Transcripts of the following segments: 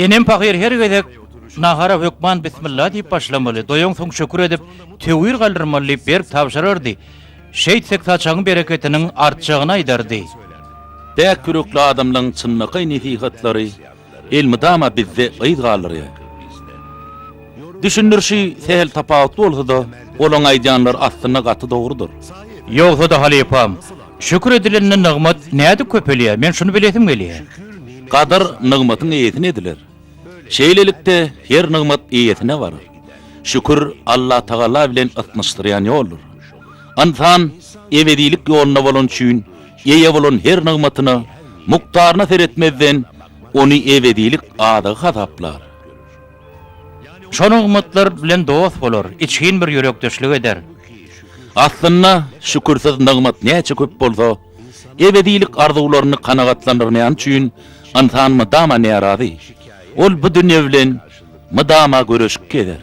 Enem pahir her gezek nahara hükman bismillah deyip başlamaly. Doýan soň şükür edip tewir galdyrmaly berk tapşyrardy. Şeýtsek saçagyň bereketiniň artjagyna aýdardy. Däk kürekli adamlaryň çynlygy nesihatlary elmydama bizde aýdgalary. Düşünürşi sehel tapawut bolsa-da, olaň aýdýanlar aslynda gaty dogrudur. Ýogsa da halipam. Şükür edilenine nygmat näde köpelýär? Men şunu bilesim gelýär. Kadar nygmatyň eýetini ediler. Şeýlelikde her nygmat eýetine bar. Şükür Allah Taala bilen atmışdyrýan ýoldur. Ansan ebedilik ýoluna bolan üçin eýe bolan her nygmatyny muktaryna seretmezden onu ebedilik ady hataplar. Şonu nygmatlar bilen dost bolar, içkin bir ýürekdeşlik eder. Aslynda şükürsiz nygmat näçe köp bolsa, ebedilik arzuwlaryny kanagatlandyrmaýan üçin ansan mydama närazy. Ol bu dünýä bilen mydama göreşik eder.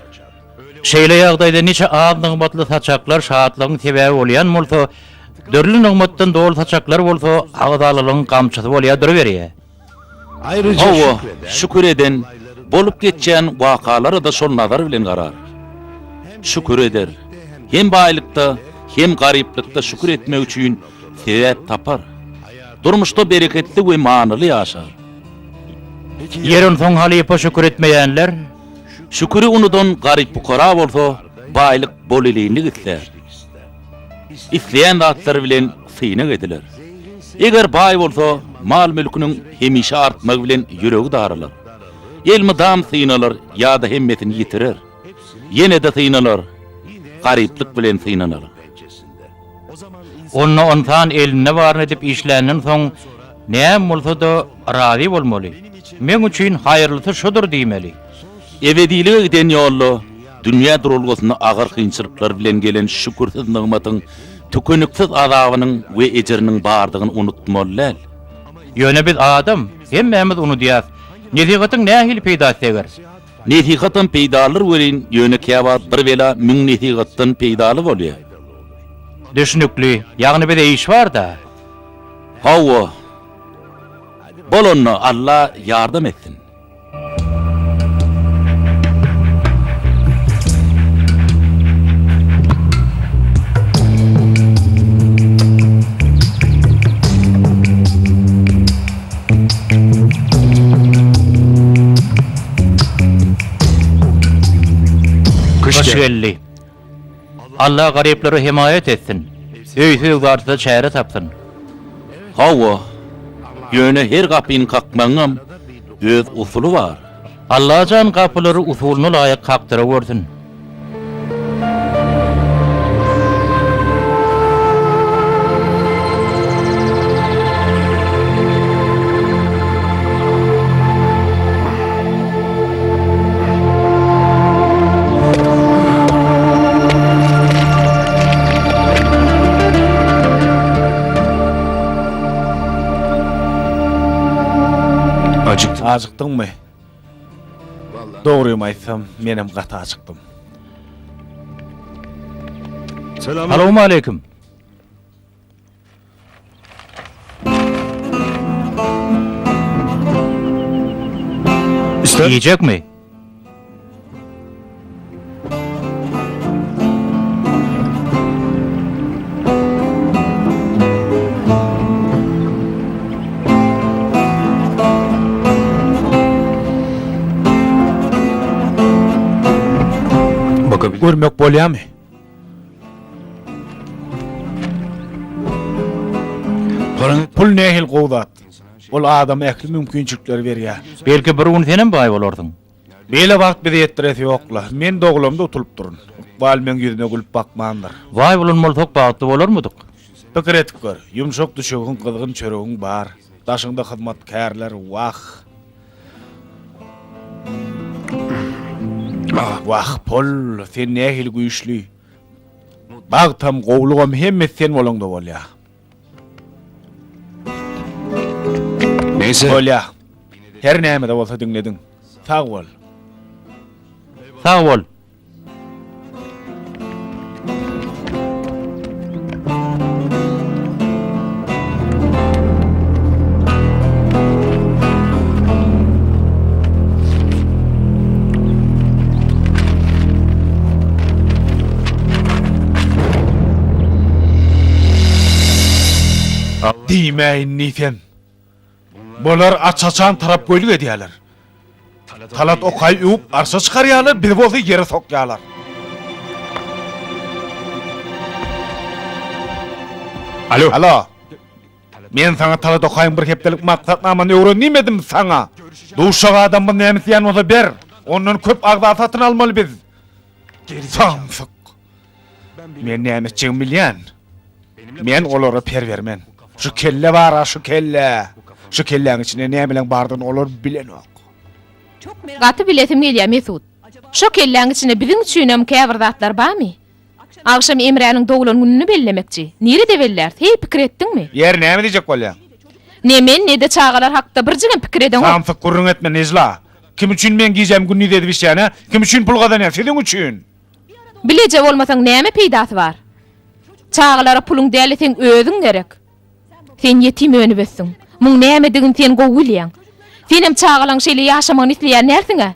Şeýle ýagdaýda niçe az nygmatly saçaklar şadlygyň sebäbi bolýan bolsa, dörli nygmatdan dol saçaklar bolsa, agdalylygyň gamçysy bolýar duraberýär. Aýryja şükür eden bolup geçýän wakalary da şol nazar bilen garar. Şükür eder. Hem baýlykda, hem garyplykda şükür etmek üçin sebäp tapar. Durmuşda bereketli we manyly ýaşar. Ýerin soň halipa şükür etmeýänler şüküri unudan garyp bukara bolsa, baýlyk bolýlygyny isler. Isleýän zatlar bilen synyk ediler. Eger baý bolsa, mal mülküniň hemişe artmagy bilen ýüregi daralar. Elmydam synalar ýa-da hemmetini ýitirer. Ýene de synalar, garyplyk bilen synalar. Onu ondan eline baryn edip işlenden soň näme bolsa da razy bolmaly. Men üçin haýyrlysy şudur diýmeli. Ebedilige giden ýolly dünýä durulgysyna agyr kynçylyklar bilen gelen şükürsiz nygmatyň tükeniksiz azabynyň we ejriniň bardygyny unutmaly. Ýöne biz adam, hemmemiz onu diýär. Nesihatyň nähili peýda etseger? Nesihatyn peýdalar welin ýöne käwat bir bela müň nesihatdan peýdaly bolýar. Düşünükli, ýagny bir iş bar da. Hawa. Bolonna Allah ýardam etsin. Hoş geldi. Allah garipleri himayet etsin. Öýsüz garda çäre tapsyn. Hawa. Ýöne her gapyny kakmaňam öz usuly bar. Allah jan gapylary usulyna laýyk kakdyra bersin. Acıktın mı? Doğruyu aýtsam, menem gata acıktım. Assalamu alaykum. Yiyecek mi? Görmek bolýarmy? Pul nähil gowdat? Ol adam äkli mümkinçilikler berýär. Belki bir gün senem baý bolardyň. Bele wagt bir ýetiresi ýokla. Men doglamda oturup durun. Bal men ýüzüne gülüp bakmandyr. Vay bolanmalsak bagtly bolarmydyk? Pikir etip gör. Ýumşak düşegiň kızgın çöregiň bar. Daşyňda hyzmatkarlar wah. Wah pol, sen nähil güýçli. Bagtam gowlugam hemmet sen bolanda bolýar. Neyse. Bolýar. Her näme de bolsa dinlediň. Sag bol. Sag bol. Diýmeýin niten. Bolar açaçan tarap göylük edýärler. Talat okay üp arsa çykarýarlar, bir bolsa ýere sokýarlar. Alo. Men sana Talat okaýyň bir hepdelik maksatnamany öwrenmedim sana. Duşak adammy näme diýen bolsa ber. Ondan köp agda satyn almaly biz. Samsyk. Men näme çyň bilýän? Men olara per bermen. Şu kelle var, şu kelle. Şu kelleň içine näme bilen bardyny olar bilen ok. Gaty biletim gelýär Mesut. Şo kelläň içine biziň üçin hem käbir zatlar barmy? Akşam Emre'nin doğulan gününü bellemekçi. Nerede beller? Hey pikir ettinmi? Yer näme diýjek bolýar? Nemen ne de çağalar hakda bir jigen pikir edin. Samsyk gurrun etme Nezla. Kim üçin men giýjem günni dedi bişýäne? Kim üçin pul gazanýar? Seň üçin. Bilece bolmasaň näme peýdasy bar? Çağalara pulun däli sen özüň gerek. Sen yetim önübessin. Muň näme digin sen gowulýan. Senem çağalaň şeýle ýaşamagyny isleýär nersiňe?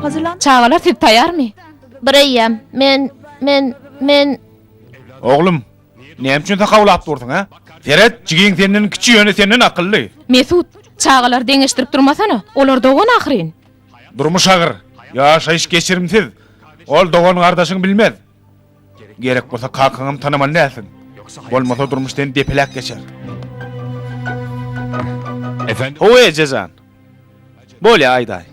Hazırlan. Çağalar siz taýarmy? Bireyem, men... Oglum, näme üçin takawlat durdyň ha? Ferhat, jigiň senden kiçi ýöne senden akylly. Mesut, çağalar deňeşdirip durmasana. Olar dogan ahyryn. Durmuş agyr. Ýaşaýyş geçirimsiz. Ol dogan gardaşyň bilmez. Gerek bolsa kakyňym tanaman näsin? Bolmasa durmuşdan depelek geçer. Efendim? Howe Cezan. Bolýa Ayday.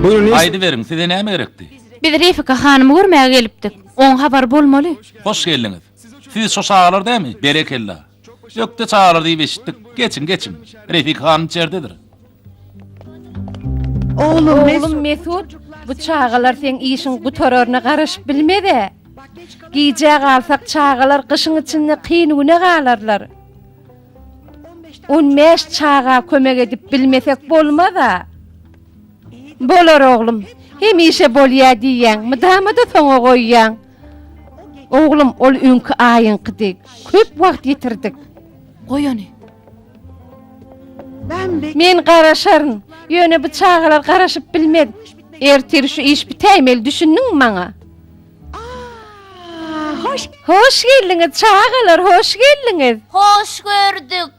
Buyurun Neyse. Aýdy beriň, size näme gerekdi? Biz Refika hanymy görmäge gelipdik. Oň habar bolmaly. Hoş geldiňiz. Siz şo çağalar dämi? Berekella. Ýokda çağalar diýip eşitdik. Geçin. Refika hanym içerdedir. Oğlum Mesut, bu çağalar sen işin gutararına garaşıp bilmede. Giyeceğe kalsak çağalar kışın içinde kıyınığına kalarlar. 15 çağa kömek edip bilmesek bolma da. Bolar oğlum, hem işe bolya diyen, mıdama da sana koyyan. Oğlum, ol ünkü ayın kıdık, köp vakt yitirdik. Koy onu. Men garaşarın, yöne bu çağalar garaşıp bilmedi. Ertir şu iş bitəymel düşündün mü bana? Hoş geldiniz çağalar, hoş geldiniz. Hoş gördük.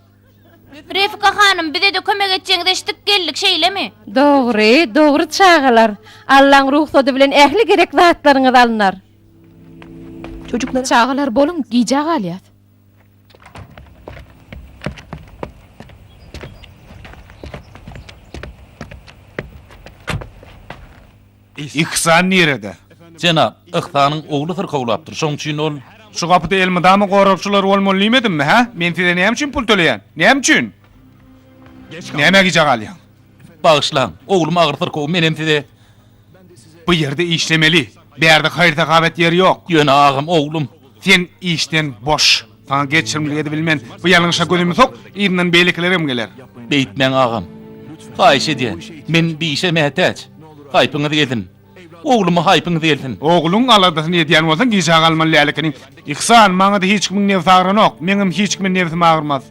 Refika hanım bize de kömek edeceğiniz eşittik geldik şeyle mi? Doğru çağalar. Allah'ın ruhsadı bilen ehli gerek zatlarınız alınar. Çocuklara Çağalar bolun, giyeceğe galyat. İhsan nerede? Cenap, Ihsanyň ogly sırkawlapdyr. Şoň üçin ol Şu kapıda elmadamı gorapçylar bolmalydymy mi ha? Men size näme üçin pul töleýän? Näme üçin? Näme gijak alýan? bagyşlaň. Oglum agyr syrkaw menem size. Bu ýerde işlemeli. Bu ýerde haýır takabet ýeri ýok. Ýöne agam oglum. Sen işten boş. Sana geçirimli edi bilmen. Bu ýalňyşa gözümi sok, ýerinden beýliklerim geler. Beýtmeň agam. Haýyş edýän. Men bir işe mätäç. Haýpyňyzy edin. Oglumy haýpyňyzy edin. Ogluň aladasyny edýän bolsaň gijak alman lälekiniň. İhsan, maňa da hiç kimiň nefsi agyryn ok. Meňim hiç kimiň nefsim agyrmaz.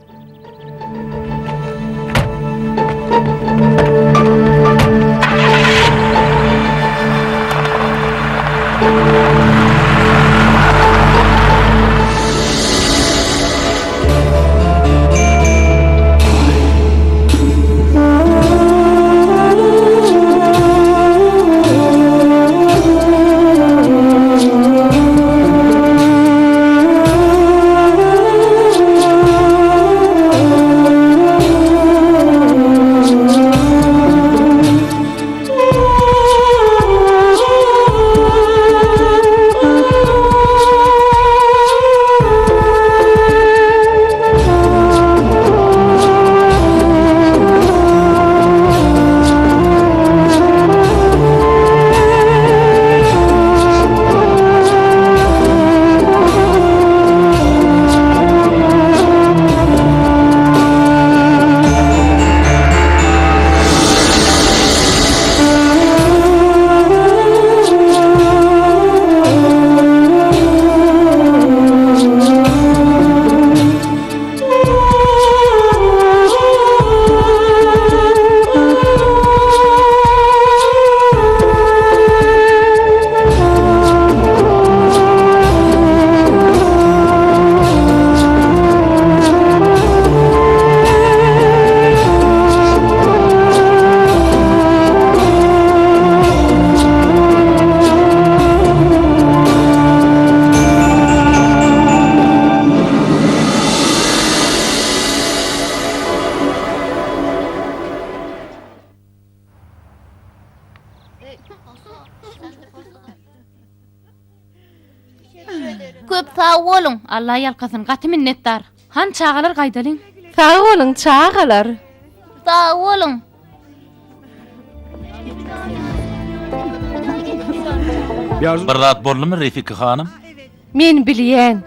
Sağ olun. Allah yalkasın. Gaty minnetdar. Han çağalar gaýdalyň. Sağ olun çağalar. Sağ olun. Bir zat boldymy Refika hanım? Men bilýän.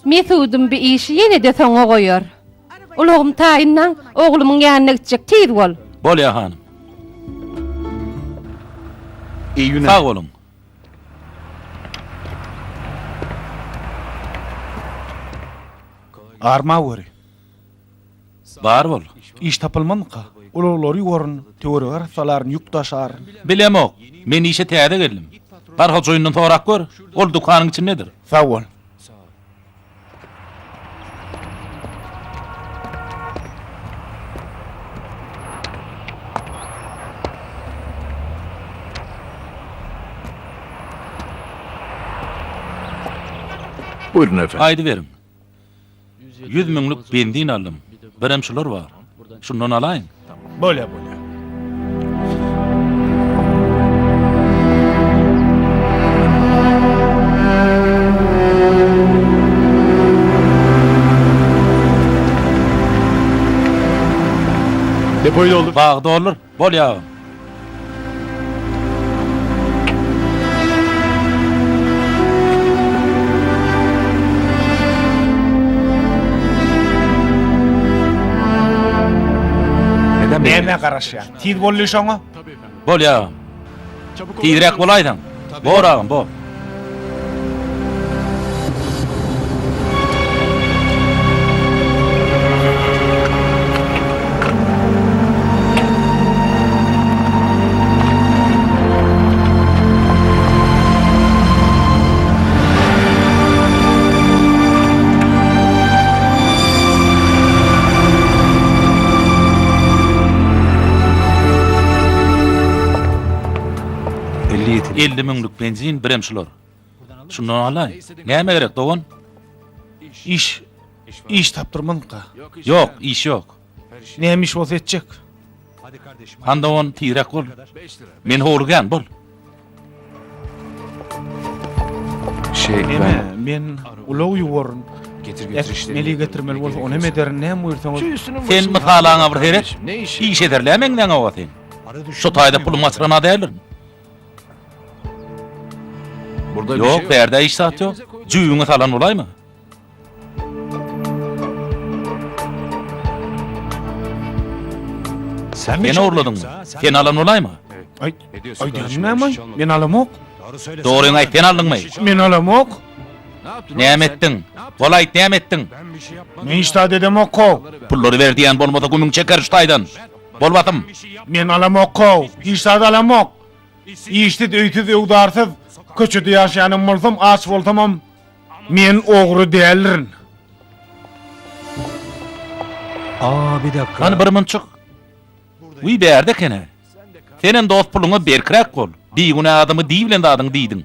Mesudum bir işi ýene de soňa goýar. Ulagym taýyndan oglumyň ýanyna gitjek tez bol. Bolýa hanım. İyi günler. Sağ olun. Arma wöri. Bar bol. İş tapylmandyka. Ulaglary gorun, töwereger salaryny ýük taşar. Bilemok. Men işe täze geldim. Barha joýundan torak gör. Ol dukanyň içindedir. Sağ ol. Buyurun efendim. Haydi verim. 100 miňlik benzin aldım. Berem şular var. Şundan alayım. Bolýa. Depoyu doldur. Bagda olur. Bolýa. Neden bekliyorsun? Näme garaşýar? Tiz bolýar şoňa? Bolýa. Tizrek bolaýdyň. Boragym bo. Ehliyetini. 50 miňlik benzin berem şular. Şundan alayım. Näme gerek dogan? İş tapdyrmandyka. Yok, iş yok. Näme iş bolsa etjek? Handa on tizrek bol. Men howlgan bol. Näme? Men ulag ýuwaryn. Getir Meli getirmeli bolsa onu hem ederin, näme buyursaňyz? Sen mysalyňa bir heret. İş ederlämeň näme owa sen? Şu taýda pulum açrana dälir. Burada Yok, berde iş saat yok. Cüyüňe salan bolaymy? Sen Beni orladyň. Sen alan bolaymy? Ay, näme? Men alamok. Doğruýy aýt, sen aldyňmy? Men alamok. Näme etdiň? Bolay näme etdiň? Men işta dedem okko. Pullary berdiýän bolmasa gümüň çeker şu taýdan. Bolbatym. Men alamokko. İşta da alamok. İşte öýtüz öwdarsyz. Köçüde ýaşaýanym bolsam, aç bolsamam. Men ogry däldirin. Bir dakika. Hani bir mınçyk. Uy berde kene. Senin dost puluňa berkirek bol. Diýgüne adamy diýbilen adyň diýdiň.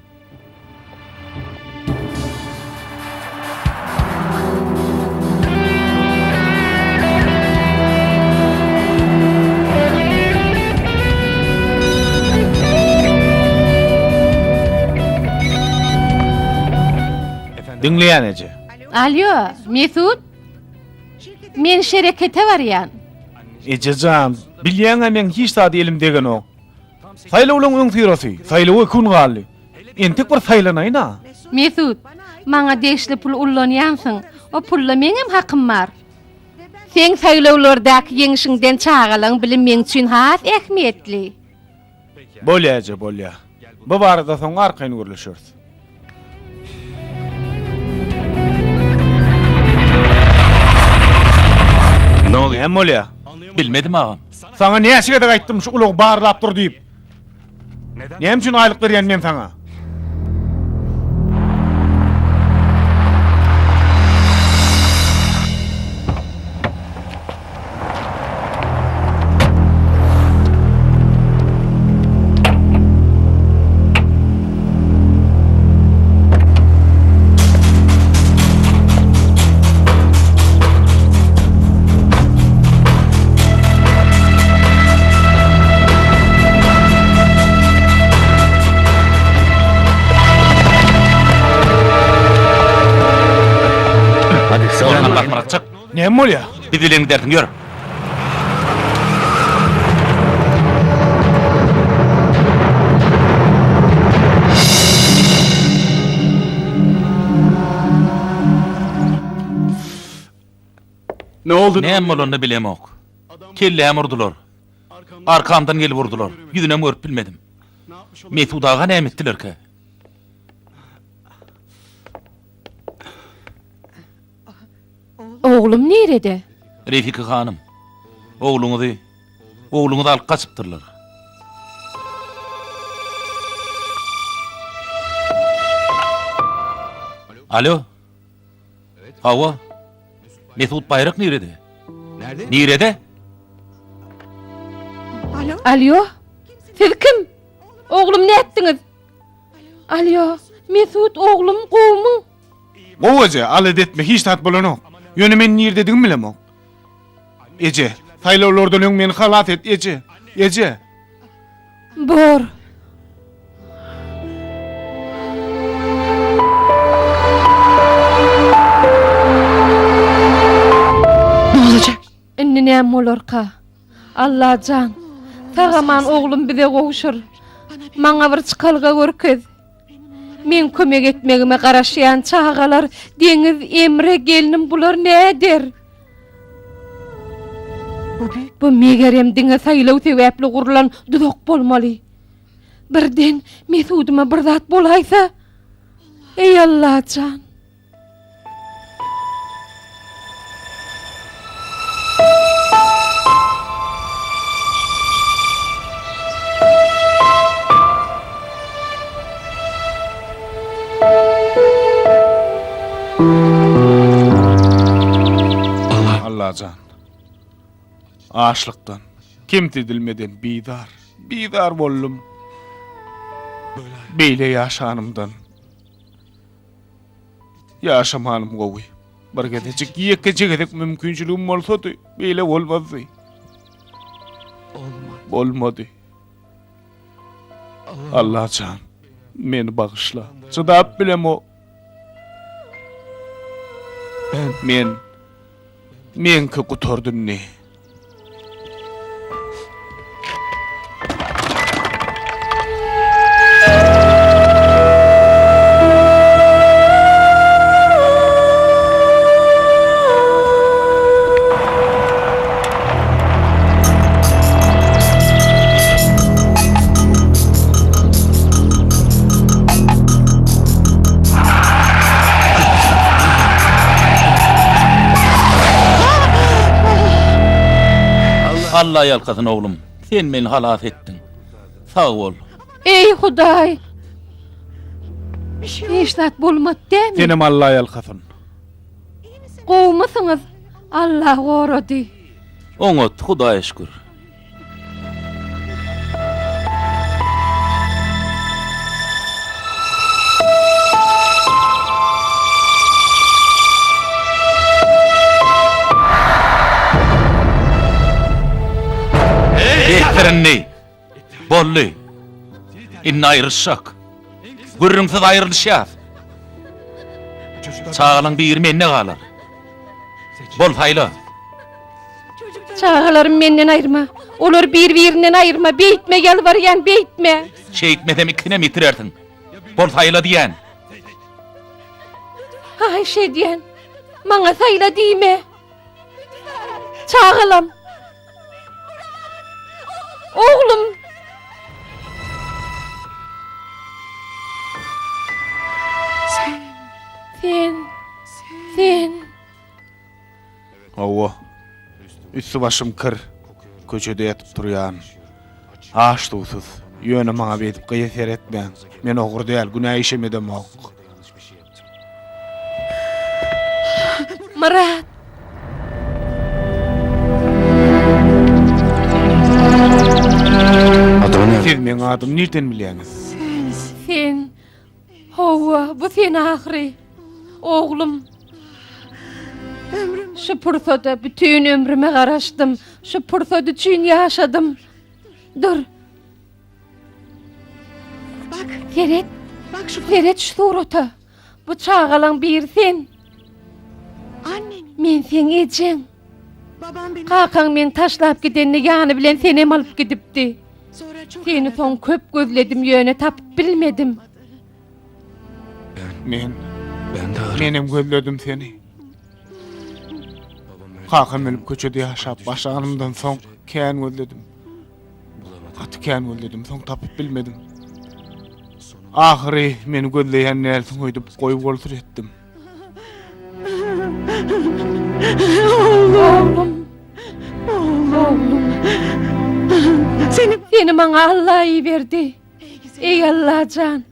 Dinleýän eje. Alyo, Mesut. Men şerekete barýan. Ejejan, bilýän men hiç sady elim degen o. Saýlawlaň öň tyrasy, saýlawy kun galy. Entik bir saýlanaýna. Mesut, maňa deşli pul ullanýansyň. O pulla meňem hakym bar. Sen saýlawlardaky ýeňişiňden çağalaň bilim men üçin has ähmiýetli. Bolýa eje, bolýa. Bu barada soň arkaýyn görüşürüz. Ne oluyor? Hem bolýa. Bilmedim ağam. Sana näçe de gaýtdym şu ulag barlap dur diýip. Näme üçin aýlyk berýän men sana? Näme bolýar? Biz bilen gidersin, ýör. Ne oldu? Näme bolanyny bilemok. Kellem urdular. Arkamdan gelip vurdular. Yüzüne görüp bilmedim. Mesudaga näme etdiler ki? Oğlum nerede? Refika hanım. Oğluňuzy alyp kaçypdyrlar. Alo. Hawa. Mesut Bayrak nerede? Nerede? Alo? Siz kim? Oğlum ne ettiniz? Alo, Mesut oğlum kovmun. Gowaja alet etme hiç tat bolanok. Ýöne men nirde dedim bilemok. Ece, saýlawlardan öň meni halat et Ece. Ece. Bor. Ne olacak? Näme bolarka? Allah can. Tagaman oğlum bize gowuşur. Maňa bir çykalga görkez. Men kömek etmegime garaşýan çağalar deňiz emre gelinim bular näder? Bu megerem diňe saýlaw sebäpli gurulan dudok bolmaly. Birden Mesuduma bir zat bolaýsa. Ey Allah can. Allahcan. Aşlykdan, kimtidilmeden bidar bollum. Beýle ýaşanymdan. Ýaşamanym gowy. Bir gedecik ýekecek mümkinçiligim bolsady, beýle bolmazdy. Bolmady. Allahcan, meni bagyşla. Çydap bilem o. Men ki kutardın ne? Allah yalkasın oğlum. Sen beni halat ettin. Sağ ol. Ey Hudaý. Hiç zat bolmady dämi? Senem Allah yalkasın. Gowmasyňyz? Allah gorady. Oňat Hudaýa şükür. Ehtirenni. Bolly. Inna ayrışak. Gürrümsiz ayrılışyaz. Çağalan bir menne galar. Bol fayla. Çağalarım menden ayrma. Olar bir-birinden ayrma. Beýtme ýalbarýan, beýtme. Şeýitmedem ikine mitirerdin. Bol fayla diýen. Ayşe diýen. Maňa saýla diýme. Çağalam. Oğlum. Sen. Hawa. Üstü başım kır. Köçede ýatyp durýan. Açdysız. Ýöne maňa betip gyýyser etmeň. Men ogur däl, günah işemedem ok. Murat. Siz men adym nerden bilýäňiz? Sen. Hawa, bu sen ahry. Oğlum. Şu pursada bütün ömrüme garaşdym. Şu pursada üçin ýaşadym. Dur. Bak, Seret. bak şu Seret şu surata. Bu çağalan bir sen. Annem. Men seni ejeng. Babam beni Kakan men taşlap gidenini ýany bilen senem alıp gidipdi. sonra çok Seni son köp gözledim ýöne tapıp bilmedim. Men Ben de arı. menem gözledim seni. Kakam ölüp köçede yaşap başlanımdan soň kän gözledim. Gaty kän gözledim, soň tapyp bilmedim. Ahiri meni gözleýän näsiň öýdüp goýup boldur etdim. Oğlum. Oğlum. Seni bana Allah iyi verdi. Ey Allah can.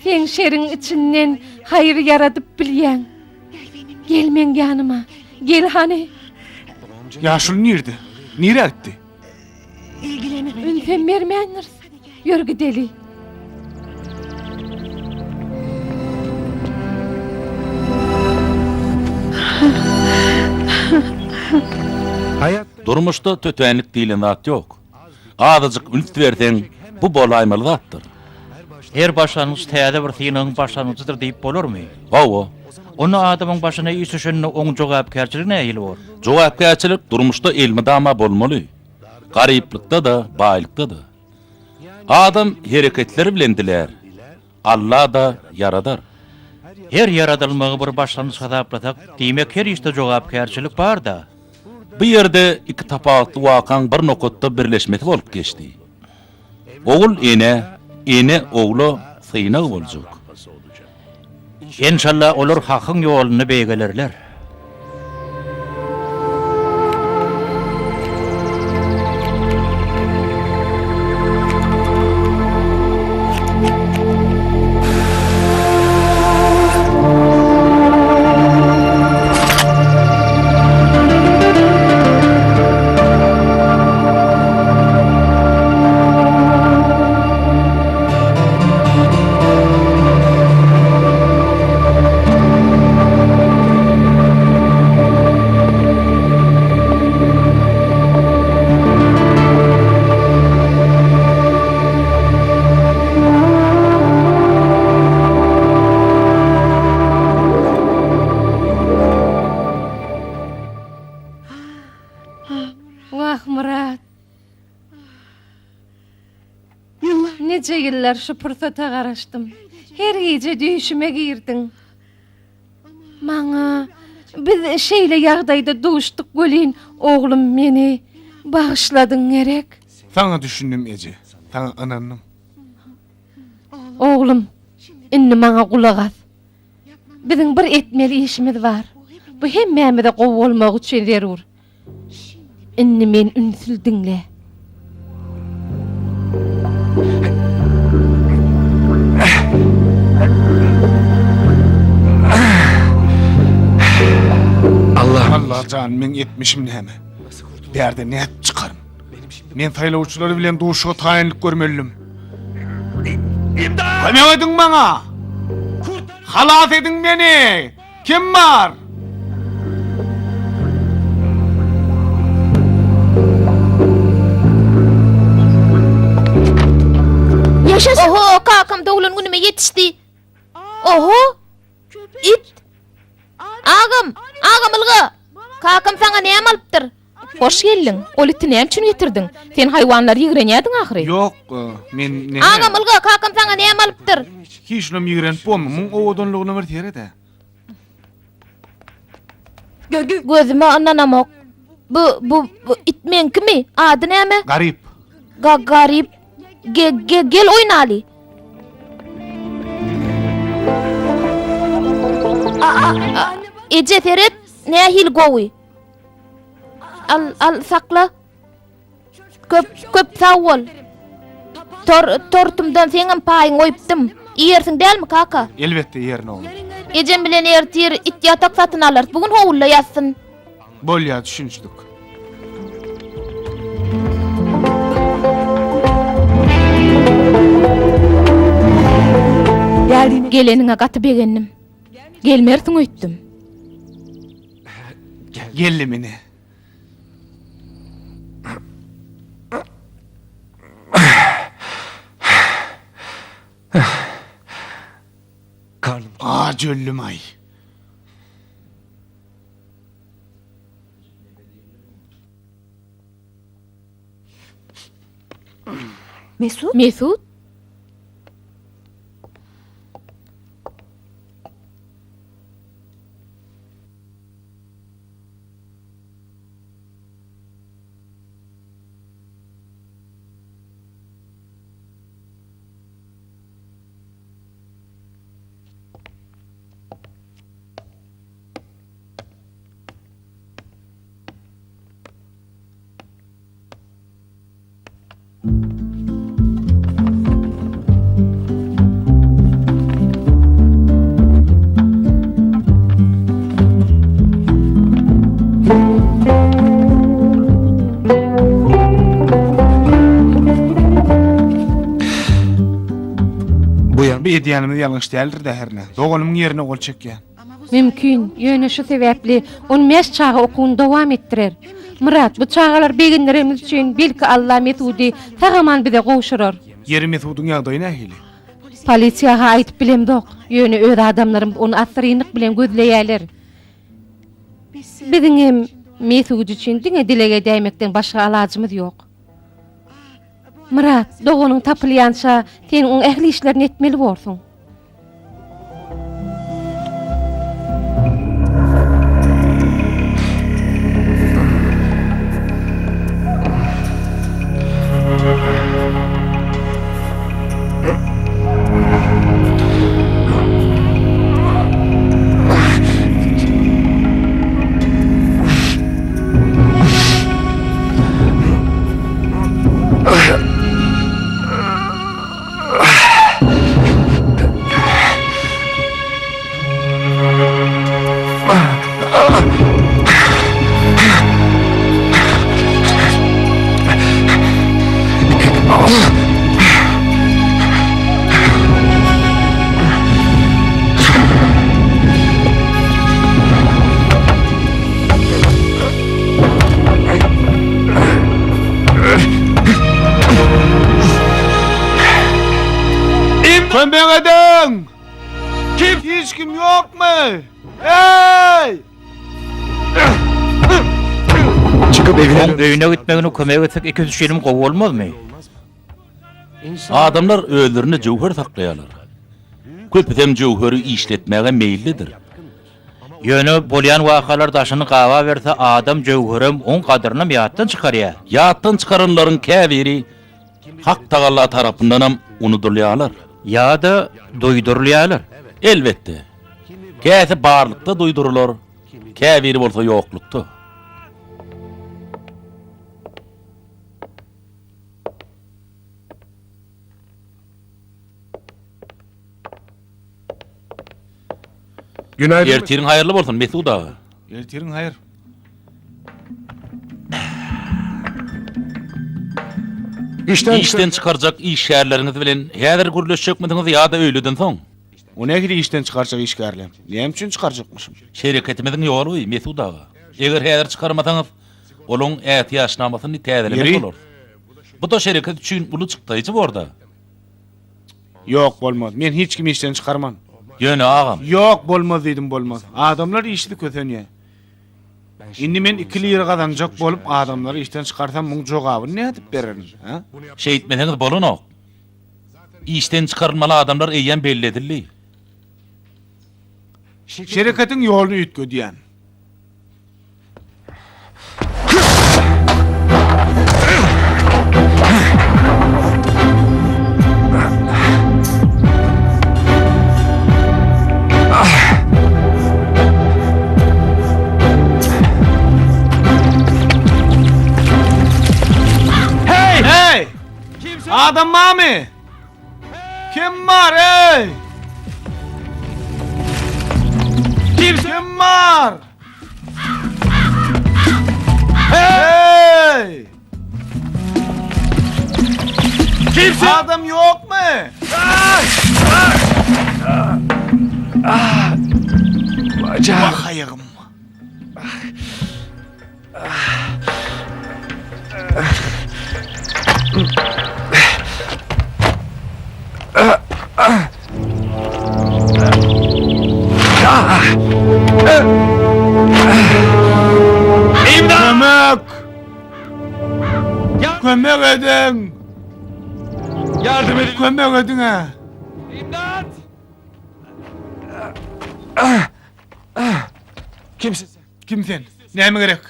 Sen şerin içinden hayır yaratıp bilyen. Gel men yanıma. Gel hani. Yaşıl nirdi? Nire gitti? ilgilenemem. Ünfen vermeyenler. Yürü gideli. Hayat Durmuşda tötänik diýilen zat ýok. Azyjyk ünit berseň, bu bolaýmaly zatdyr. Her başlanyç täze bir synyň başlanyjydyr diýip bolarmy? Hawa, Onu adamın başına iş düşünne oň jogapkärçiligine äýil bor. jogapkärçilik durmuşda elmi dama bolmaly. Garyplykda da, baýlykda da. Adam hereketleri bilen diler. Allah da yaradar. Her yaradylmagy bir başlanyç hadaplasak, diýmek her işte jogapkärçilik bar da. Bu yerde iki tapawatly wakan bir nokotda birleşmesi bolup geçdi. Oğul ene oğlu synagy boljak. İnşallah olur hakyň ýoluny beýgelerler. Vah Murat. Yıllar Nece yıllar şu fırsata garaştım. Her gece düşüme girdin. Maňa biz şeýle ýagdaýda duşduk gölin, oğlum meni bağışladın gerek. Sana düşündüm Ece. Sana ananım. Oğlum, inni maňa kulak as. Biziň bir etmeli işimiz var. Bu hemmemize gowy bolmak üçin zerur. Inni men ünsüz diňle. Allah can men etmişim näme? Berde näp çykarym? Men saýlawçylary bilen duşuga taýinlik görmelim. Kime ödün bana? Halas edin beni. Kim var? Yaşasın. Oho, kakam dowlan günüme yetişdi. Oho. İt. Agam ılga. Kakam sana näme alypdyr? Hoş geldin. Ol itini näme üçin getirdin? Sen haywanlary ýigrenýädiň ahry. Yok, men näme? Agam ılga, kakam sana näme alypdyr? Hiç nam ýigrenip bolma. Muň owadanlygyny bir tere-de. Gözüme ananamok. Bu it menkimi? Ady näme? Garip. Garip. Gel oynaly. Ece Ferhat, ne hil gowy? Al sakla. Köp sağ ol. Tortumdan seňem paýyň oýupdym. Ýersiň dälmi kaka? Elbette ýerine oğlum. Ejem bilen ertir it ýatak satyn alar. Bugün howulla ýatsyn. Bolýa düşünçdük. Geleniňe gaty begendim. Gelmersiň öýtdüm. Gelli meni. karnım Jöllüm ay. Mesut? Mesut? Bu yan Bir ediyanımız yanlış değildir de herne. Doğanımın yerine kol çekýän. Mümkün. Ýöne şu sebäpli onu mes çağı okuny dowam etdirer. Murat, bu çağalar beginlerimiz üçin belki Allah Mesudi tagaman bize gowşurar. Yeri Mesud'un ýagdaýy nähili? Polisiýaga aýdyp bilemdok. Ýöne öz adamlarym onu asyrynlyk bilen gözleýärler. Biziň hem Mesudi üçin diňe dilege däýmekden başga alajymyz ýok. Murat, doğunun tapılyança sen onun ehli işlerini etmeli bolsun. Kömbek edin! Hiç kim yok mu? Hey! çıkıp evine Oň öýüne gitmegine kömek etsek 200 ýerim gowy bolmazmy? Adamlar özlerini jowher saklaýarlar. Köpütem jowhery işletmäge meýillidir. Ýöne bolýan wakalar daşyny gawa berse adam jowherem oň kadyryny ýatdan çykarýar. Ýatdan çıkaranlaryň käbiri Hak Taala tarapyndanam unudulýarlar. Ýa-da doýdurulýarlar. Elbette. Käsi barlykda doýdurular, käbiri bolsa ýoklukda. günaydın. Ertirin hayırlı bolsun Mesut ağa. Ertirin hayır. İşten çıkaracak iş yerleriniz bilen häzir gürleşjekmidiňiz ýa-da öýleden soň? O nähili işten çıkaracak işgärlem? Näme üçin çıkaracakmışım? Şeriketimiziň ýoly Mesut ağa. Eger häzir çıkarmasaňyz, olaň ähtiýaçnamasyny täzelemek Yeri. bolar. Bu da şeriket üçin uly çykdyjy borda. Yok bolmaz. Men hiç kimi işten çıkarmam. Ýöne agam. Yok bolmaz dedim bolmaz. Adamlar işli kösenýär. Indi men ikili ýere gazanjak bolup adamlary işten çıkarsam muň jogabyny ne edip bererim, ha? Şeýitmeseňiz bolanok. İşten çıkarılmaly adamlar eýýän belli edildi. Şeriketiň ýoluny üýtgödýän. Hey! Adam var mı? Kim var hey? Kim var? Hey! Kimsin? Adam yok mu? Bak ayağım. İmdat! Kömek edin! Yardım edin. Kömek edin ha. Kimsin sen? Kimsen? Näme gerek?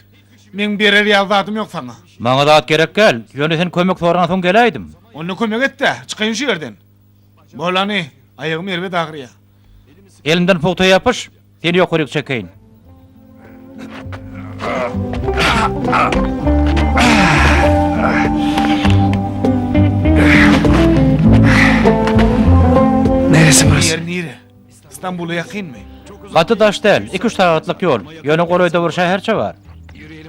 Men berer ýazatym ýok sana. Maňa zat gerek gel. Ýöne sen kömek soraňa soň geleýdim. Onu kömek et de, çıkayın şu yerden. Bolany, ayağım yerbe dağırıya. Elimden foto yapış. Seni ýokaryk çekeýin. Neresi burası? Yer nire? İstanbul'a yakın mı? Gaty daş däl, 2-3 saatlyk ýol. Ýöne golaýda bir şäherçe bar.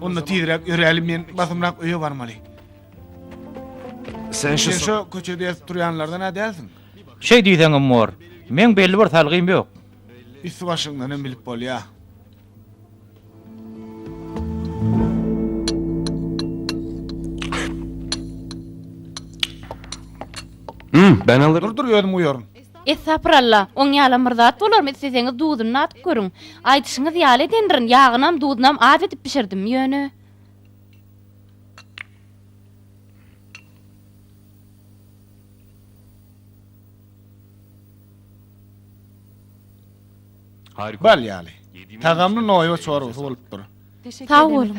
Onu tidirek, örelim men basımrak öýe barmaly. Sen şu Sen şu köçede ýazyp durýanlardan nädelsin? Şey diýseňim mor. Men belli bir salgym ýok. Üstü başyňdan bilip bol ya. Ben alırım. Dur ýödüm uýaryn. Esapralla, oň ýalan bir zat bolarmy sizeňiz duduny atyp görüň. Aýdyşyňyz ýaly edendirin, ýagynam dudunam az edip pişirdim ýöne. Harika. Bal ýaly. Tagamny noýa çorusy bolup dur. Sağ olun.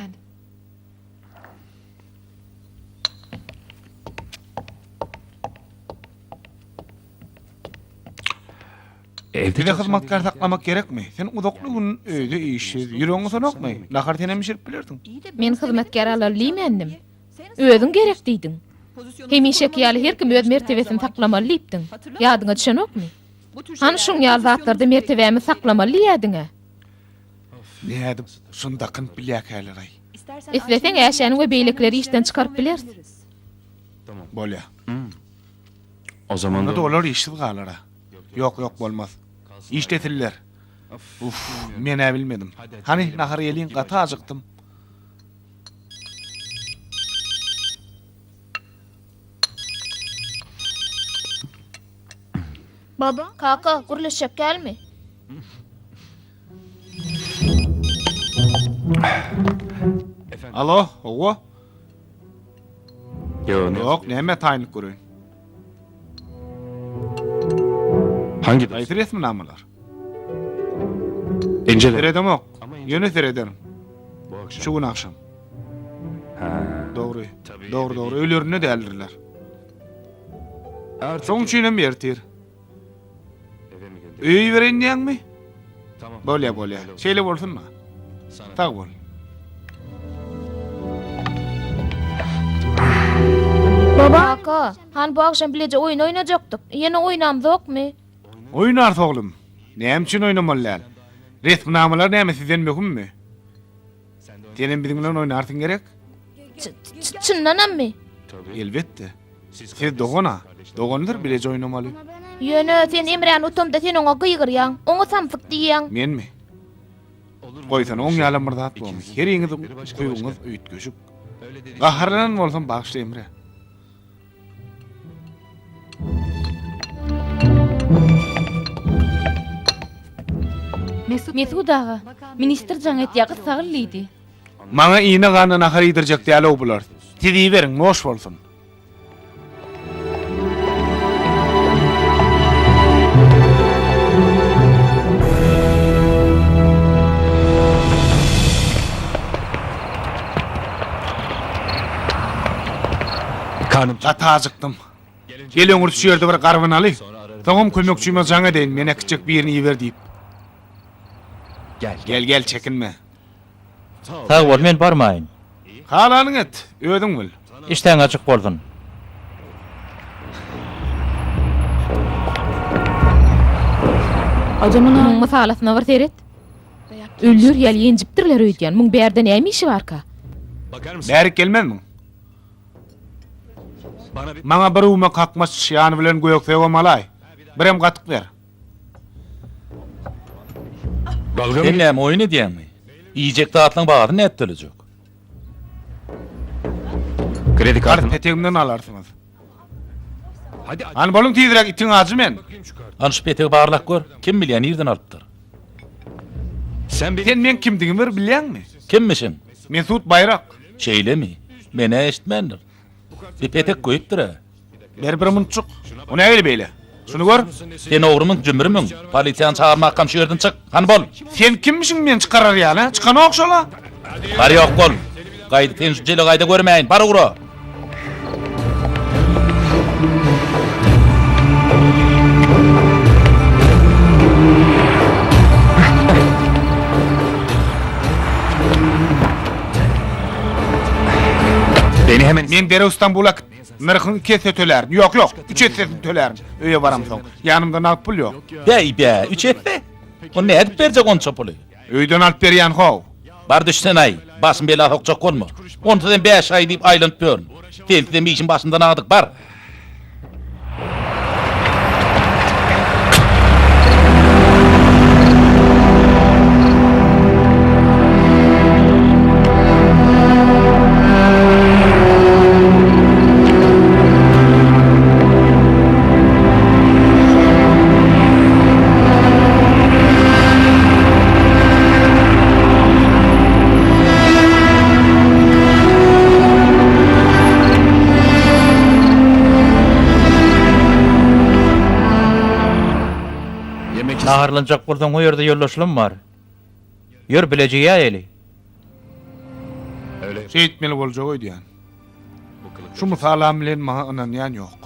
Evde Tide hyzmatkar saklamak gerekmi? Sen uzakly gün öýde işsiz, ýüregiň sanokmy? Nahar tenem pişirip bilerdiň. Men hyzmatgar alarlymendim. Özüň gerek diýdiň. Hemişek ýaly her kim öz mertebesini saklamaly diýipdiň. Ýadyňa düşenokmy? Hani şuň ýaly zatlarda mertebemi saklamaly ýadyňa. Nädip şundakyn bilýäkäler ay. Isleseň äşäni we beýlekleri işden çykaryp bilersiň. Bolýa. O zaman Onda da da olar işsiz galara. Yok bolmaz. İşletirler. Uf, men bilmedim. Hani nahar ýelin gata ajyktym. Baba. Kaka, gurlaşıp gelme. Alo, owa? Yok. Yok, näme taýynyp görüň? Hangi ders? Aýtyr resmi namalar. İncele. Seredem ok. Ýöne serederim. Bu akşam. Şu gün akşam. Ha. Doğru. Doğru. Ölürünü däldirler. Artık Soň çynem bertir. eve mi geldi? Öýü beren diýäňmi? Tamam. Bolýa. Şeýle bolsunma. Sag bol. Kaka, han bu akşam bilece oyun oynayacaktık. Yine oynamız yok mu? Oýnar oglum. Näme üçin oýnamallar? Resmi namalar näme sizden möhümmi? Senin biziň bilen oýnarsyň gerek? Çınlanam mı? Elbetde. Siz dogana. Dogandyr bilece oýnamaly. Yine sen Emre'nin utumda sen ona gıygıryan, ona samsık diyen. Menmi? Goýsan oň ýalan bir zat bolmy. Her ýeňiz goýuňyz öýtgeşik. Gaharlanan bolsam bagşla Emre. Mesut ağa, minister Janet ýagy sagyllydy. Maňa iňe gana nahar ýedirjek diýäler bular. Tizi beriň, moş bolsun. Karnım Gata ajyktym. Geleňir şu ýerde bir garwynaly. Soňam kömekçime jaňa deýin, mene kiçik birini ýeber diýip. Gel çekinme. Sag bol, men barmaýyn. Halanyň et, ödüň bil. İşten açyk bolsun. Bunun masalasına var seyret. Öllür ýaly ýenjipdirler öýdýän. Muň berde näme işi barka? bakar mısın? Bärik gelmezmi? Bana bir Maňa bir uwma kakmas şýany bilen goýok sewamaly. Birem gatyk ber. dalga mı? Sen näme oýun edýänmi? Iýjek dağıtlaň bagyny näetdiljek? Kredi Kart kartını. petegimden alarsyňyz. Hadi aç An bolun tiýdirek itiň ajy men. bakayım şu kartı. Anş petegi barlak gör. Kim bilýän ýerden alypdyr? Sen beni Sen men kimdigimi bir bilýänmi? Kimmişin? Mesut Bayrak. Şeýlemi? Mene eşitmendir. Bir petek goýupdyr. Bir munçuk. O nägeli beýle? Şunu gör. Sen oğrumun cümürümün. Polisiýany çağırmak kam şu yerden çık. Han bol. Sen kimmişiň men çıkarar ýaly? Çıkan okşala. Bari yok bol. Gaýdy sen şu jeli gaýda görmeýin. Bar ugro. Beni hemen Men dere İstanbul'a nırxın 2 set töler. Yok yok. 3 set töler. Öýe baram soň. Yanımda nap pul yok. Bey be, 3 etti. O ne edip berjek onça pulu? Öýden alyp berýän how. Bar düşsen ay, başım bela hokçak olma. Ondan 5 ay deyip aylanıp börün. Sen de mişin başından ağdık bar. Naharlanjak bolsaň o ýerde ýollaşylym bar. Ýör bilejegi ýaly. öyle Şeýitmeli boljak öýdýän. Şu musalam bilen maňa ynanýan ýok.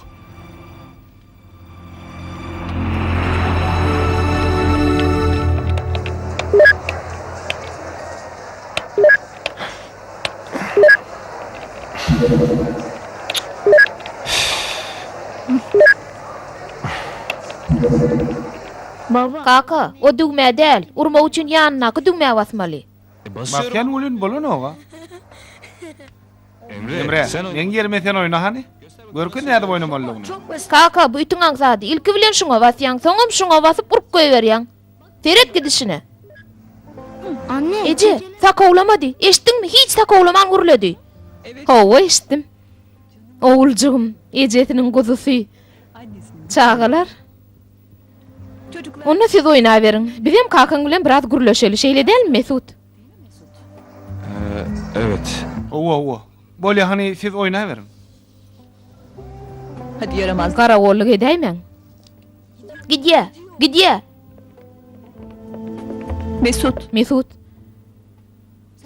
Kaka, o düğme däl, urma üçin ýanyna düğme basmaly. Basýan bolan bolan oga. Emre, men yerime sen oyna hani? Görkün näde oynamalygyny? Kaka, bu ütüň aňsady. Ilki bilen şuňa basýaň, soňam şuňa basyp urup goýberýäň. Seret gidişine. Anne. Ece, sakowlamady. Eşitdiňmi? Hiç sakowlaman gurlady. Hawa eşitdim. Oğulcugum, Ece'tiniň guzusy. Çağalar. Onu siz oyna verin. Bizim kakan bilen biraz gurlaşaly. Şeýle delmi Mesut? evet. Owa. Bolýa hani siz oyna verin. Hadi yaramaz. Karagolluk edäýmen. Gidýä. Mesut.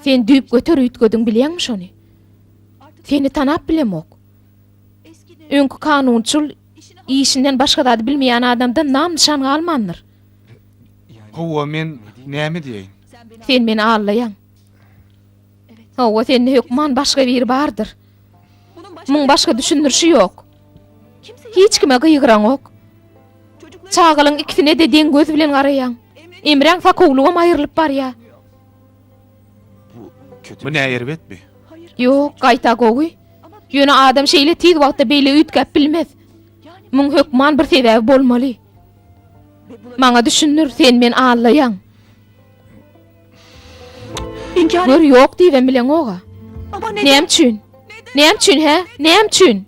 Sen düýüp götür üýtgödüň bilýärmi şonu? Seni tanap bilemok. Öňkü kanunçul işinden başga da bilmeýän adamdan nam nişan almandyr. Owa men näme diýeň? Sen meni allaýan. Hawa sende hükman başga biri bardyr. Muň başga düşündürşi ýok. Hiç kime gıýgyran ok. Çağalyň ikisine de deň göz bilen garaýan. Emreň fakowlugam aýrylyp barýa. Bu näme erbetmi? Ýok, gaýta gowy. Ýöne adam şeýle tiz wagtda beýle üýtgäp bilmez. Muň hükman bir sebäbi bolmaly. Maňa düşünür, sen meni allaýan. Gör ýok diýen bilen oga. Näme üçin? He? Näme üçin?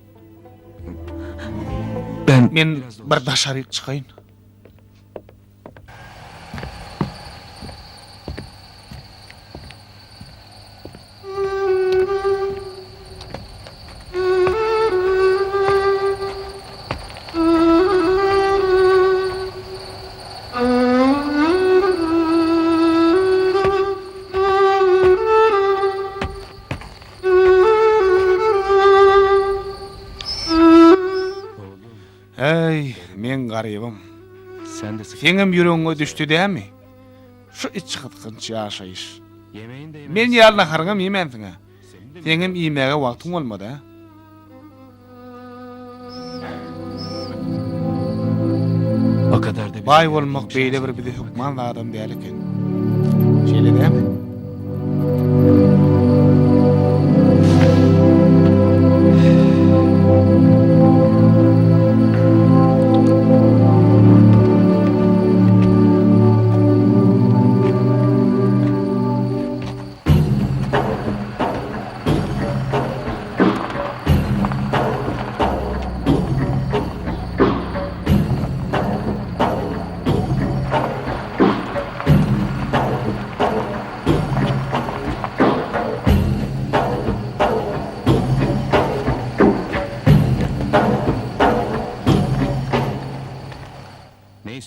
Men bir daşaryk çykaýyn. Ey, men garybym. Sen de Seňem ýüregiňe düşdi dämi? Şu iç gıtkınç ýaşaýyş. yemeğin de Men ýalyna hargam ýemensiňe. Seňem ýemege wagtyň bolmady. o kadar da Bay bolmak beýle bir bizi hukman adam däl eken. Şeýle dämi?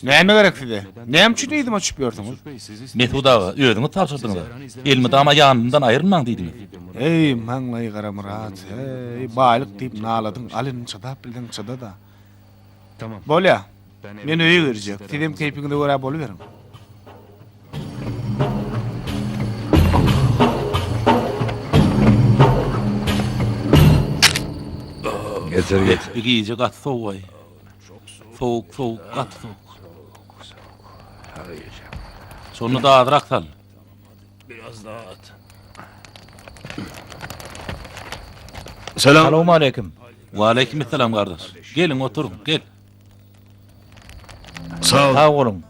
Näme gerek size? Näme üçin eýdim açyp ýördiňiz? Mesut ağa, özüňiz tapşyrdyňyz. Elmidama ýanyndan aýrylmaň diýdiňiz. Ey maňlay gara Murat, ey baýlyk diýip naladyň, alyn çydap bildiň çyda da. Tamam. Bolýa. Men öýe girjek. Sizem keypiňizde görä bolýaryň. Getir getir. Bir iyice gat soğuk ay. Soğuk, gat soğuk. Sonra da adırak sal. Selam. Selamun aleyküm. Ve aleykümselam kardeş. Gelin oturun, gel. Sağ ol. Sağ olun.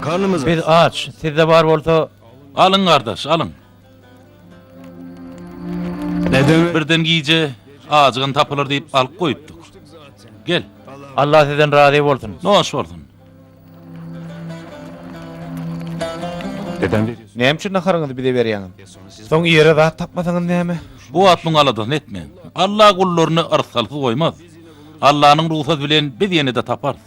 Karnımız Biz aç. Sizde var bolsa Alın kardeş, alın. Neden? Birden iyice ağacığın tapılır deyip alıp koyuttuk. Gel, Allah sizden razı olsun. ne hoş oldun. Neden veriyorsun? Näme üçin naharaňyzy bize berýäňiz? Soň ýere zat tapmasaňyz näme? Bu atlyň aladan etme. Allah kullaryny arsalsız koymaz. Allah'ın ruhsat bilen biz yeni de taparız.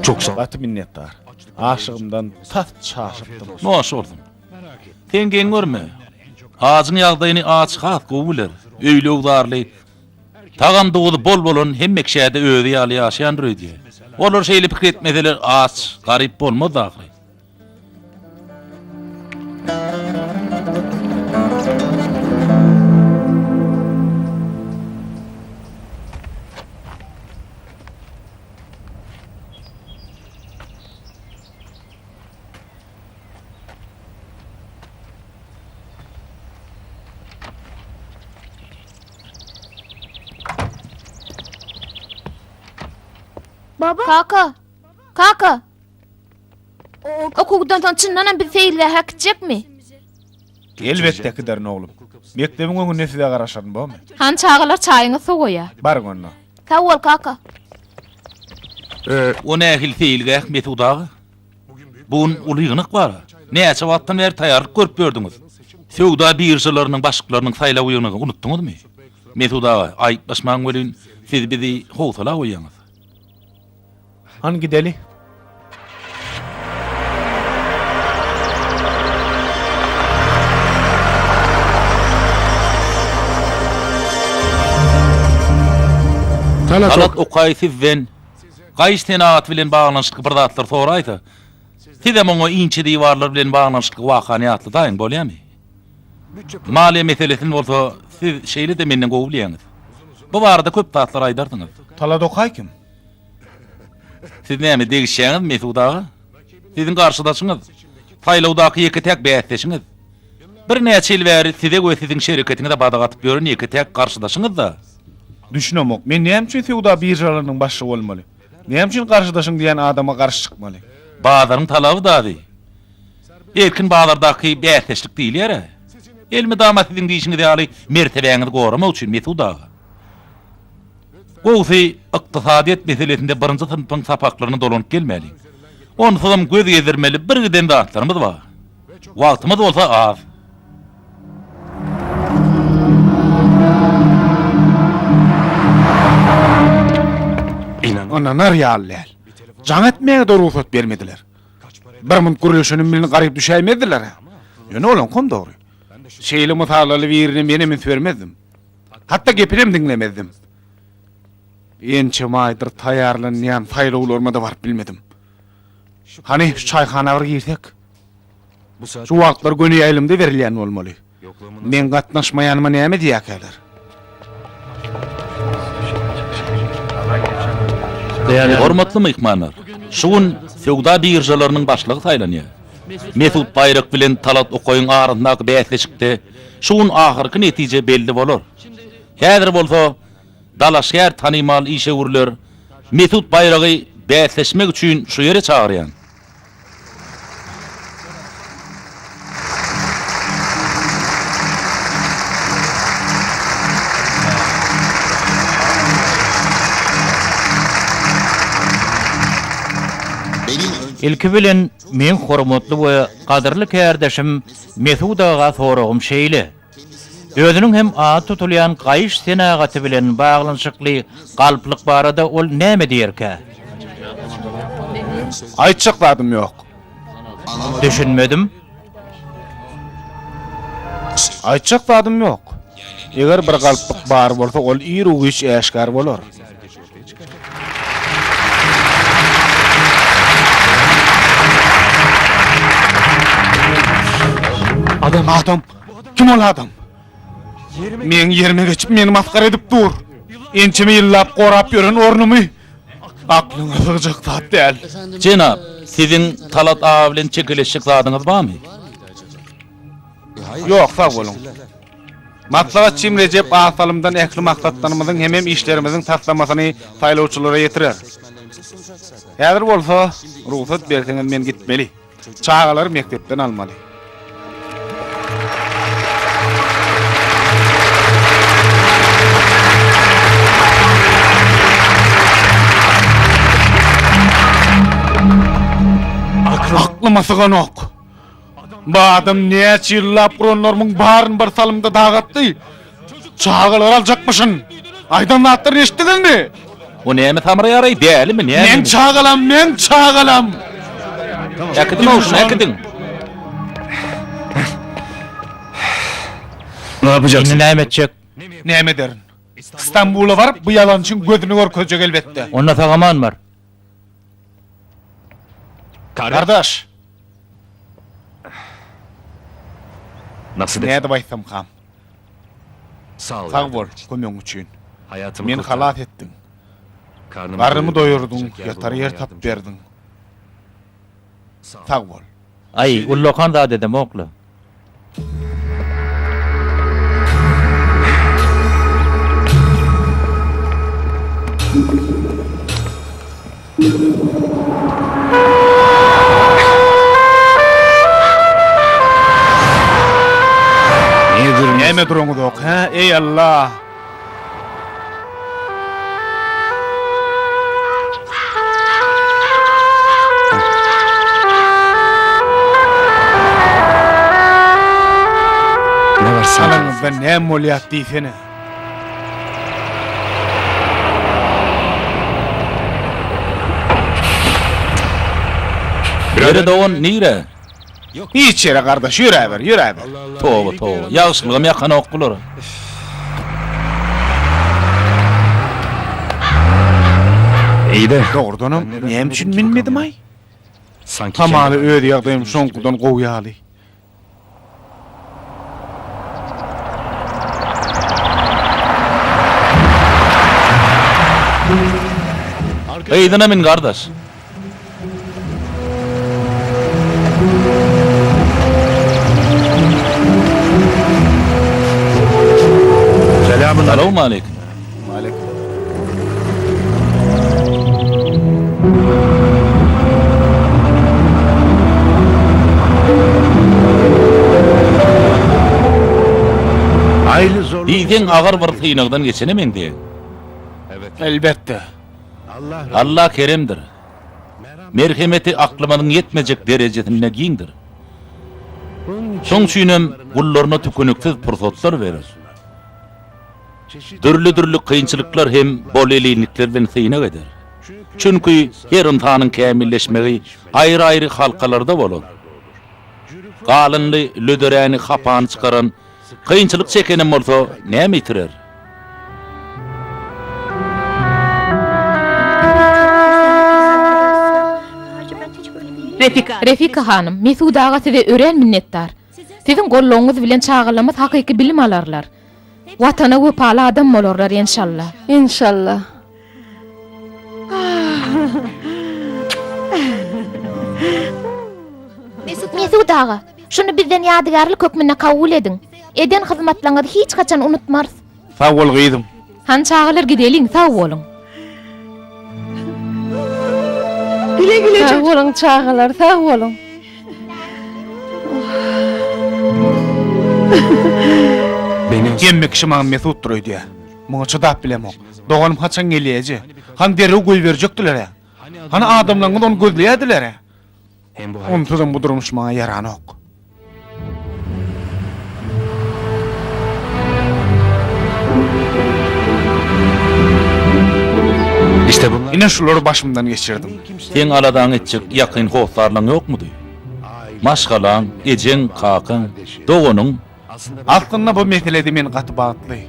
Çok sağ ol. Batı minnetdar. Aşygymdan tas çaşypdym. Ne hoş oldun. Sen gen görme. Ağacın yağdayını ağaç hat kovular. Öyle udarlı. Tağam doğulu bol bolun hemmek şehirde öğüdü yalı yaşayan röydü. Olur şeyli fikir etmediler ağaç. Garip bolma dağlı. Baba. Kaka. Okugdan tan çynnanan bir feýle hak etjekmi? Elbetde kiderin oğlum. Mektebiň öňüne size garaşaryn bolmy? Han çağılar çayıňy soğuya. Bar gonna. Sağ ol kaka. O nähil feýilge Mesut ağa. Bugün ulygynyk bar. Näçe wagtdan beri taýýarlyk görüp gördüňiz. Söwda birjalarynyň başlyklarynyň saýlaw ýygyny unutduňyzmy? Mesut ağa, aýtmaşmaň welin siz bizi howsala goýýaňyz. Han gideli. Talat okay sizden gaýş tenaat bilen baglanşyk bir zatlar soraýdy. Siz hem oňa inçe diýwarlar bilen baglanşyk wakanyatly daýyn bolýarmy? Maliýe meselesini bolsa siz şeýle de menden gowulýaňyz. Bu barada köp zatlar aýdardyňyz. Talat Okay kim? Siz näme degişýäňiz Mesut ağa? Sizin garşydaşyňyz. Taýlawdaky ýeke tek bäýetdeşiňiz. Bir näçe ýyl bäri size we siziň şeriketiňizde badag atyp görün ýeke tek garşydaşyňyz da. Düşünemok. Men näme üçin Sewda birjalarynyň başçy bolmaly? Näme üçin garşydaşyň diýen adama garşy çykmaly? Bazaryň talaby dady. Erkin bazardaky bäýetdeşlik diýil ýere. Elmi damat siziň diýişiňiz ýaly mertebeňizi goramak üçin Mesut ağa. Gowy ykdysadyýet meselesinde birinji sınıfyň sapaklaryny dolanyp gelmeli. Onsuzam göz gezdirmeli bir giden zatlarymyz bar. Wagtymyz bolsa az. İnan. Onanar ýalylar. Jaň etmäge de ruhsat bermediler. Bir mund gurulşynyň bilen garyp düşäýmediler. Ýöne olan kom dogry. Şeýle mutalaly birini menem vermezdim. Hatta gepirem dinlemezdim. Ençe maýdyr taýýarlanýan faýlawlarma da barp bilmedim. Hani şu çayxana bir girsek? Bu saat Şu wagtlar göni ýaýlymda berilýän bolmaly. yoklamanın Men gatnaşmaýanyma näme diýäkäler? Hormatly mehmanlar, şugun Sewda birjalarynyň başlygy saýlanýar. Mesut Bayrak bilen Talat Okaýyň arasyndaky bäsleşikde şugun ahyrky netije belli bolar. Häzir bolsa dalaşýar tanymal işe urlar. Mesut Bayragy bäsleşmek üçin şu ýere çağırýan. Ilki bilen men hormatly we gadyrly kärdeşim Mesud ağa soragym şeýle. Özünün hem aat tutulýan gaýyş senagaty bilen baglanşykly galplyk barada ol näme diýerkä? Aýtjak zadym ýok. Düşünmedim. Aýtjak zadym ýok. Eger bir galplyk bar bolsa ol ýyr ugyş äşkar bolar. Adam. Kim ol adam? Men yerime geçip meni maskara edip dur. Ençimi yıllap qorap ýören ornumy. Aklyňa sygjak zat däl. Jenap, sizin Talat ağa bilen çekilişik zadyňyz barmy? Yok, sağ bolun. Matlavatçym Recep Asalymdan ähli maksatlarymyzyň hemem işlerimiziň taslamasyny saýlawçylara ýetirer. Häzir bolsa, ruhsat berseňiz men gitmeli. Çağalar mektepden almaly. Aklyma sygan ok. Bu adam näçe ýyllap guranlarymyň baryn bir salymda dagatdy. Çağalar aljakmyşyn. Aýdan natdyr eşitdiňmi? O näme tamara ýaray dälimi? Men çağalam. Äkidin olsun, äkidin. Ne yapacaksın? Indi näme etjek? Näme derin? İstanbul'a varıp bu yalançın gözünü görkezecek elbette. Onda sagaman bar. Kardeş, Nasıl de? ne de baysam kam? Sağ ol. Sağ bol, kömeğin üçün. Hayatımı Men kurtardın. halat ettin. Karnımı Karnımı doyurdun, Çeker yatar bulmama yer tap yardımcı berdin. oldun. Sağ ol. Sağ bol. Ay, ullokan da dedim oklu. Näme duruňyz ok, ha? Ey Allah! Ne var sanki? Ananızda näme bolýar diýsene? Bere doğun nire? Hiç yere kardeş, yürü ber. Towa, ýagşylygam ýakan okgular. İyi de Doğrudanam, näme üçin minmedim ay? sanki Tamaly öýde ýagdaýym şoňkudan gowýaly. Eýdine min gardaş. Selamun aleyküm. Diýdiň agar bir tynagdan geçenemen diýe. Elbette. Allah keremdir. Merhemeti aklymyň yetmejek derejesine giňdir. Şoň üçinem gullaryna tükünüksiz pursatlar berer. Dürlü kıyınçılıklar hem boleliliklerden sıyına eder. Çünkü her imtihanın kämilleşmegi ayrı halkalarda bolur. Galynly, lödereni hapan çıkaran, kıyınçılık çekenem bolsa näme itirer? Refika hanım, Mesud ağa size ören minnetdar. Sizin golluğunuz bilen çağılamaz hakyky bilim alarlar. Watana wepaly adam bolarlar inşallah. İnşallah. Mesud ağa, şunu bizden ýadygarlyk hökmüne kabul edin. Eden hyzmatlaryňyzy hiç kaçan unutmaz. Sağ bol gyýdym. Han çağılar gideliň, sağ bolun. Sağ olun çağalar, sağ olun. beni Gemmek kişi maňa Mesut duruýdy ýa. Muňa çydap bilemok. Doganym haçan gelýäji. Han derri goý berjekdiler ýa. Han adamlaryň onu gözleýärdiler ýa. Hem bu hayat Ontudan bu durmuş bana yaran ok. işte bunlar Yine şuları başımdan geçirdim. Sen aladan etjek ýakyn howslarlaň ýokmudy? Maşgalan, ejen, kakan, dogonun Aslında bu meselede men gaty bagtly.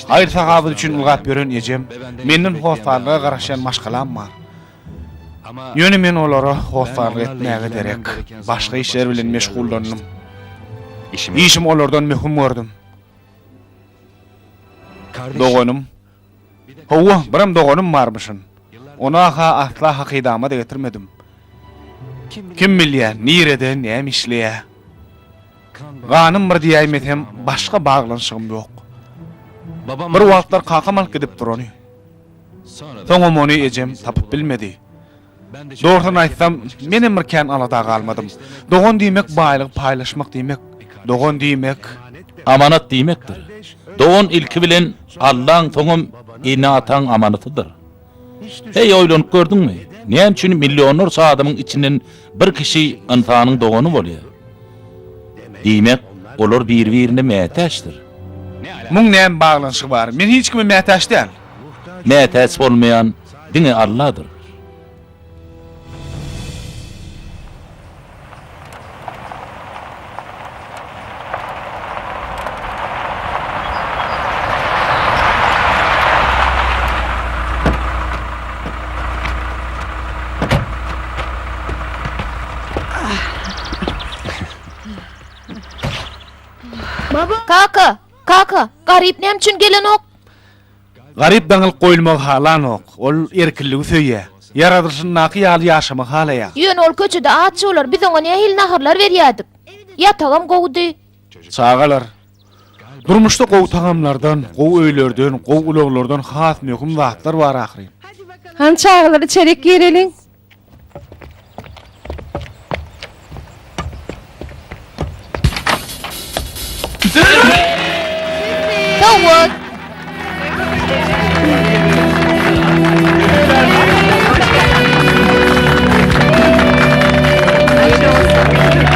Hayır sagaby üçin ulgap beren ejem, menden howslarlyga garaşan maşgalam bar. ama Ýöne men olara howslarlyk etmäge derek. Başga işler bilen meşgullanyp, işim olardan möhüm gördüm. Dogonum. Howa, biram dogonum barmyşyn. Ona asla hakydama da getirmedim. Kim bilýär, nireden näme işleýär? Ganym bir diýmesem başga baglanşygym ýok. Bir wagtlar kakamal gidip durany. Soňam ony ejem tapyp bilmedi. Doğrudan aýtsam, menem bir kän alada galmadym. Dogon diýmek baýlyk paýlaşmak diýmek. Dogon diýmek amanat diýmekdir. Dogon ilki bilen Allah'ın soňum inatan amanatydyr. Hey oýlanyp gördüňmi? Näme üçin milyonlarça adamyň içinden bir kişi insanyň dogony bolýar? Diýmek, olar bir-birine mätäşdir. muň näme baglanşygy bar? Men hiç kimi mätäş däl. Mätäş bolmayan diňe Allah'dır. Kaka, garip näme üçin gelen ok? Garip daňyl goýulmak halan ok. Ol erkinligi söýýär. Yaradyrşyny ýaly ýaşamak halaýar. Ýöne ol köçede atçylar biz oňa näme hil naharlar berýärdik. Ýatagam gowdy. Çağalar. Durmuşda gow tagamlardan, gow öýlerden, gow ulaglardan has möhüm zatlar bar ahry. Han çağları çerek girelim. Tawad.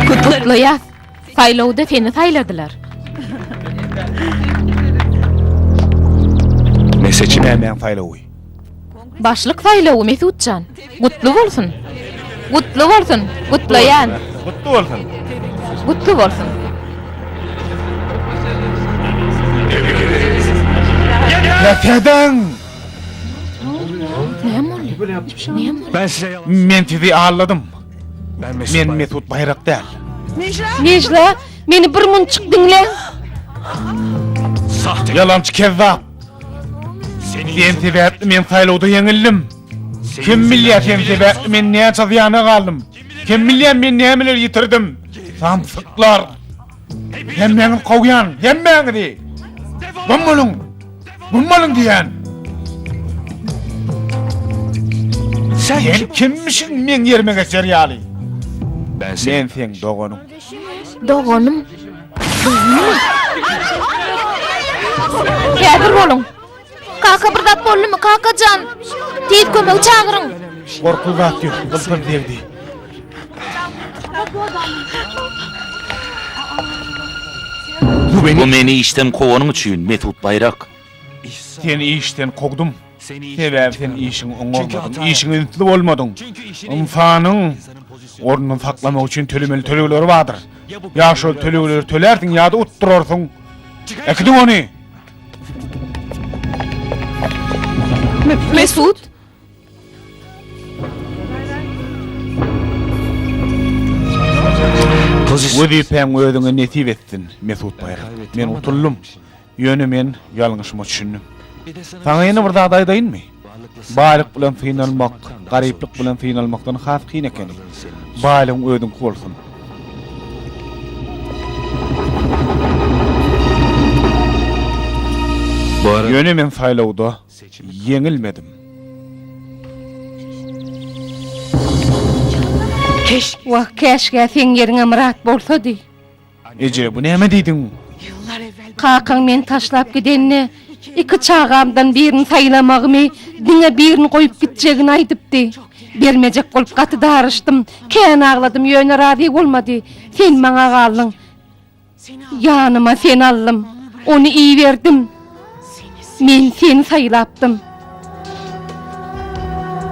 Kutlaýas. Saýlawda seni saýladylar. ne seçim Näme faýlawy? Başlyk saýlawy Mesutjan. Gutly bolsun. Gutly bolsun. Gutlaýan. Gutly bolsun. Gutly bolsun. Näden? Näme boldy? ben size yalan Men sizi ağladım. ben Mesut Men Bayram. Mesut Bayrak däl. Necla, meni bir munçuk dinle. Sahte Yalançy kezzap. Sen sebäpli men saýlawda ýeňildim. Kim bilýär sen sebäpli men näme çazyana galdym? Kim bilýär men nämeler ýitirdim? Samsyklar. Hemmeňi gowýan, hemmeňi. Bummalın diýen. Sen kimmişin men ýerime geçer ýaly? ben seni Men sen dogonum. Dogonum. Häzir bolun. Kaka bir zat boldymy? Kakajan. Tez kömek çağırın. Gorkul zat ýok, gylpyr devdi. Bu meni işten kowanyň üçin Mesut Bayrak. Seni işten kogdum. seni Sebäbi sen işiň oňalmadyn, işiň ünsüli bolmadyň. Infanyň ornuny saklamak üçin tölemeli tölegleri bardyr. Ya şol tölegleri tölerdiň ýa-da utdurarsyň. Ekidi ony. Mesut. Wezipem özüňe nesip etsin Mesut Bayrak. Men utullum. Ýöne men ýalňyşymy düşündüm. Saňa ýene bir zat aýdaýynmy? Baýlyk bilen finalmak, garyplyk bilen finalmakdan has kyn eken. Baýlyň özüň bolsun. bu ara Ýöne men saýlawda ýeňilmedim. Wah, keşke sen ýeriňe murat bolsady. Ece, bu näme diýdiň? Kakan men taşlap gidenni, iki çağamdan birini saýlamagymy, diňe birini goýup gitjegini aýdypdy. Bermejek bolup gaty darışdym. Kän agladym, ýöne razy bolmady. Sen maňa galdyň. Ýanyma sen aldym. Onu iyi verdim. Men seni saylapdym.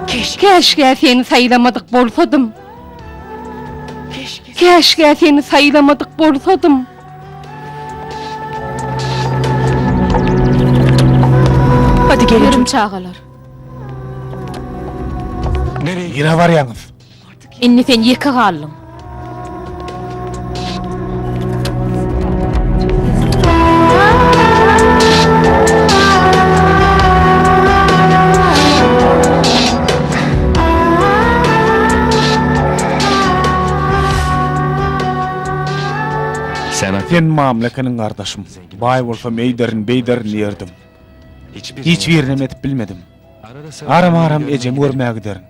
Keşke seni saylamadyk bolsadım. Keşke seni saylamadyk bolsadım. Hadi gelirim çağalar. Nereye? Yine var yalnız. Inni sen ýeki galdyň. Sen mamlekinin kardeşim. Bay bolsam beyderin yerdim. Hiç birine etip bilmedim. Aram ecemi görmäge giderin.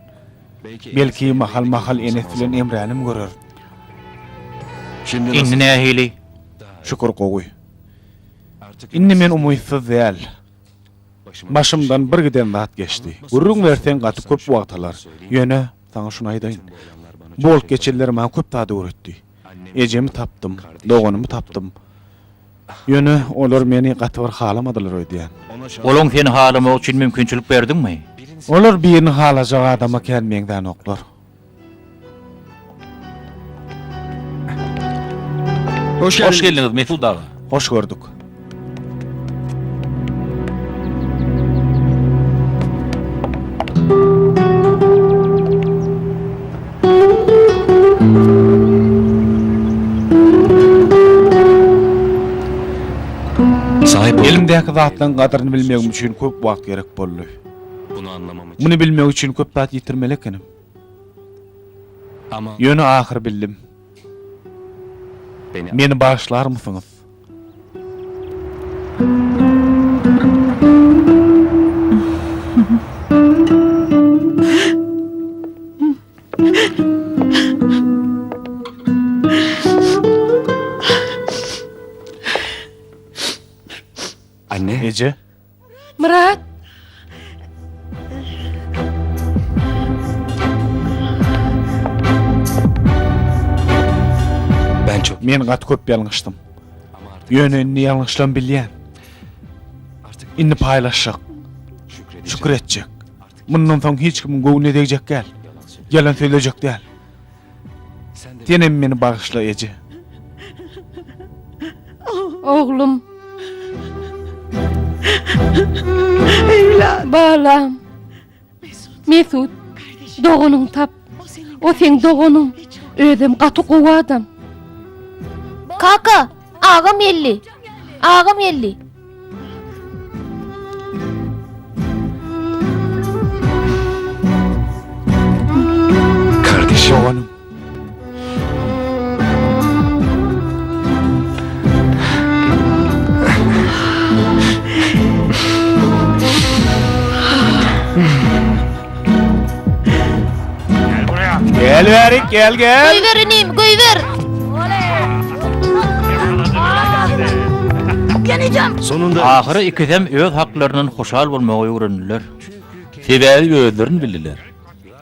Belki mahal enes bilen emränim görür. Şimdi Inni nähili? Şükür gowy. Inni men umysyz däl. Başımdan bir giden zat geçti. Gurrun versen gaty köp wagtlar. Ýöne saňa şunu aýdaýyn. Bol geçiller maňa köp taýda öwretdi. Ejemi tapdym, doganumy tapdym. Ýöne olar meni gaty bir halamadylar öýdýän. Olaň seni halamak üçin mümkinçilik berdiňmi? Olar birini halajak adama kelmeýänden oklar. hoş Hoş geldiniz Mesut ağa. Hoş gördük. Sahip ol. Elimdäki zatlaryň gadryny bilmegim üçin köp wagt gerek boldy. Bunu anlamam için. Muny bilmek üçin köp zat ýitirmelik edim. Ama Ýöne ahir bildim. beni Meni bağışlar mısınız? anne. Ece? Murat, Ben çok. Men gaty köp ýalňyşdym. Ama artık Ýöne inni ýalňyşlan bilýän. artık Inni paýlaşjak, şükredeceğim. şükretjek. Mundan soň hiç kim göwüne degjek gel. Yalan söyleyecek däl. Sen de Tenem meni bağışla Ece. oğlum. Balam. Mesut, doğunun tap. O sen doğunun. Özüm gaty gowy adam. Kaka, ağam geldi. Ağam geldi. kardeşim. Doğanım. Gel verik, gel. Göy ver inim, göy ver. Sonunda Ahire ikizem öz haklarynyň hoşal bolmagy öwrendiler. Sebäbi özlerini bildiler.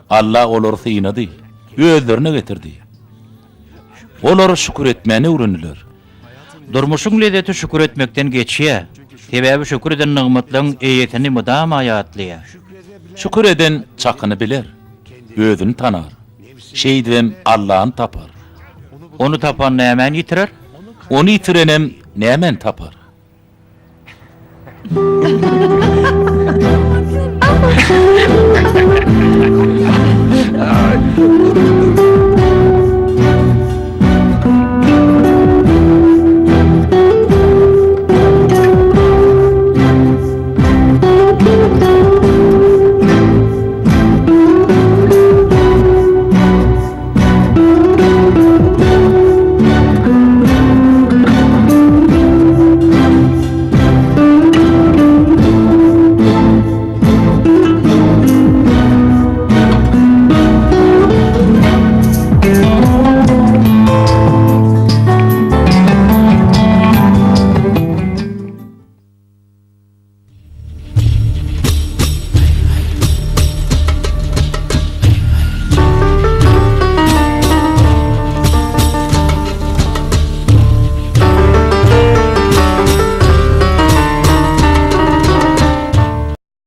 Allah olar synady, özlerine getirdi. Olar şükür etmeni öwrendiler. Durmuşyň lezzeti şükür etmekden geçýär. Sebäbi şükür eden nygmatlaryň eýetini mudam aýatlaýar. Şükür eden çakyny biler, özüni tanar. Şeýdem Allah'ın tapar. Onu tapan nämen ýitirer? Onu itirenem nämen tapar.